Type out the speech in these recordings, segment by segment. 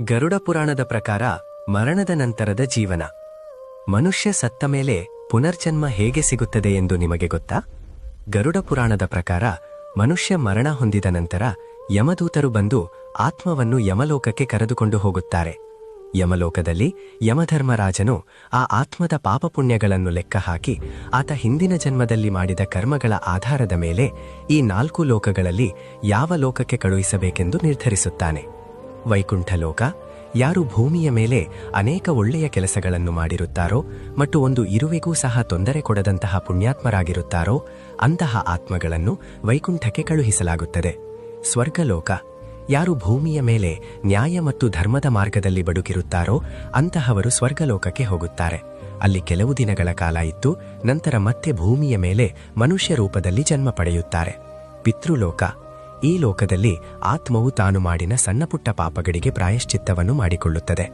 ಗರುಡ ಪುರಾಣದ ಪ್ರಕಾರ ಮರಣದ ನಂತರದ ಜೀವನ. ಮನುಷ್ಯ ಸತ್ತ ಮೇಲೆ ಪುನರ್ಜನ್ಮ ಹೇಗೆ ಸಿಗುತ್ತದೆ ಎಂದು ನಿಮಗೆ ಗೊತ್ತಾ? ಗರುಡ ಪುರಾಣದ ಪ್ರಕಾರ ಮನುಷ್ಯ ಮರಣ ಹೊಂದಿದ ನಂತರ ಯಮದೂತರು ಬಂದು ಆತ್ಮವನ್ನು ಯಮಲೋಕಕ್ಕೆ ಕರೆದುಕೊಂಡು ಹೋಗುತ್ತಾರೆ. ಯಮಲೋಕದಲ್ಲಿ ಯಮಧರ್ಮರಾಜನು ಆ ಆತ್ಮದ ಪಾಪಪುಣ್ಯಗಳನ್ನು ಲೆಕ್ಕ ಹಾಕಿ ಆತ ಹಿಂದಿನ ಜನ್ಮದಲ್ಲಿ ಮಾಡಿದ ಕರ್ಮಗಳ ಆಧಾರದ ಮೇಲೆ ಈ 4 ಲೋಕಗಳಲ್ಲಿ ಯಾವ ಲೋಕಕ್ಕೆ ಕಳುಹಿಸಬೇಕೆಂದು ನಿರ್ಧರಿಸುತ್ತಾನೆ. ವೈಕುಂಠ ಲೋಕ, ಯಾರು ಭೂಮಿಯ ಮೇಲೆ ಅನೇಕ ಒಳ್ಳೆಯ ಕೆಲಸಗಳನ್ನು ಮಾಡಿರುತ್ತಾರೋ ಮತ್ತು ಒಂದು ಇರುವೆಗೂ ಸಹ ತೊಂದರೆ ಕೊಡದಂತಹ ಪುಣ್ಯಾತ್ಮರಾಗಿರುತ್ತಾರೋ ಅಂತಹ ಆತ್ಮಗಳನ್ನು ವೈಕುಂಠಕ್ಕೆ ಕಳುಹಿಸಲಾಗುತ್ತದೆ. ಸ್ವರ್ಗಲೋಕ, ಯಾರು ಭೂಮಿಯ ಮೇಲೆ ನ್ಯಾಯ ಮತ್ತು ಧರ್ಮದ ಮಾರ್ಗದಲ್ಲಿ ಬದುಕಿರುತ್ತಾರೋ ಅಂತಹವರು ಸ್ವರ್ಗಲೋಕಕ್ಕೆ ಹೋಗುತ್ತಾರೆ. ಅಲ್ಲಿ ಕೆಲವು ದಿನಗಳ ಕಾಲ ಇದ್ದು ನಂತರ ಮತ್ತೆ ಭೂಮಿಯ ಮೇಲೆ ಮನುಷ್ಯ ರೂಪದಲ್ಲಿ ಜನ್ಮ ಪಡೆಯುತ್ತಾರೆ. ಪಿತೃಲೋಕ, ಈ ಲೋಕದಲ್ಲಿ ಆತ್ಮವು ತಾನು ಮಾಡಿನ ಸಣ್ಣಪುಟ್ಟ ಪಾಪಗಳಿಗೆ ಪ್ರಾಯಶ್ಚಿತ್ತವನ್ನು ಮಾಡಿಕೊಳ್ಳುತ್ತದೆ.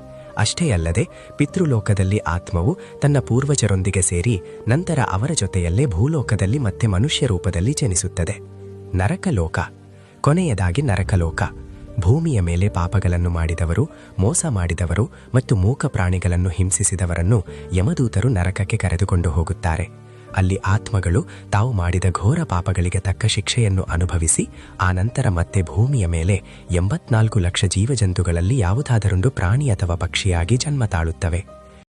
ಅಷ್ಟೇ ಅಲ್ಲದೆ ಪಿತೃಲೋಕದಲ್ಲಿ ಆತ್ಮವು ತನ್ನ ಪೂರ್ವಜರೊಂದಿಗೆ ಸೇರಿ ನಂತರ ಅವರ ಜೊತೆಯಲ್ಲೇ ಭೂಲೋಕದಲ್ಲಿ ಮತ್ತೆ ಮನುಷ್ಯ ರೂಪದಲ್ಲಿ ಜನಿಸುತ್ತದೆ. ನರಕಲೋಕ, ಕೊನೆಯದಾಗಿ ನರಕಲೋಕ, ಭೂಮಿಯ ಮೇಲೆ ಪಾಪಗಳನ್ನು ಮಾಡಿದವರು, ಮೋಸ ಮಾಡಿದವರು ಮತ್ತು ಮೂಕ ಪ್ರಾಣಿಗಳನ್ನು ಹಿಂಸಿಸಿದವರನ್ನು ಯಮದೂತರು ನರಕಕ್ಕೆ ಕರೆದುಕೊಂಡು ಹೋಗುತ್ತಾರೆ. ಅಲ್ಲಿ ಆತ್ಮಗಳು ತಾವು ಮಾಡಿದ ಘೋರ ಪಾಪಗಳಿಗೆ ತಕ್ಕ ಶಿಕ್ಷೆಯನ್ನು ಅನುಭವಿಸಿ ಆನಂತರ ಮತ್ತೆ ಭೂಮಿಯ ಮೇಲೆ 84 ಲಕ್ಷ ಜೀವಜಂತುಗಳಲ್ಲಿ ಯಾವುದಾದರೊಂದು ಪ್ರಾಣಿ ಅಥವಾ ಪಕ್ಷಿಯಾಗಿ ಜನ್ಮ ತಾಳುತ್ತವೆ.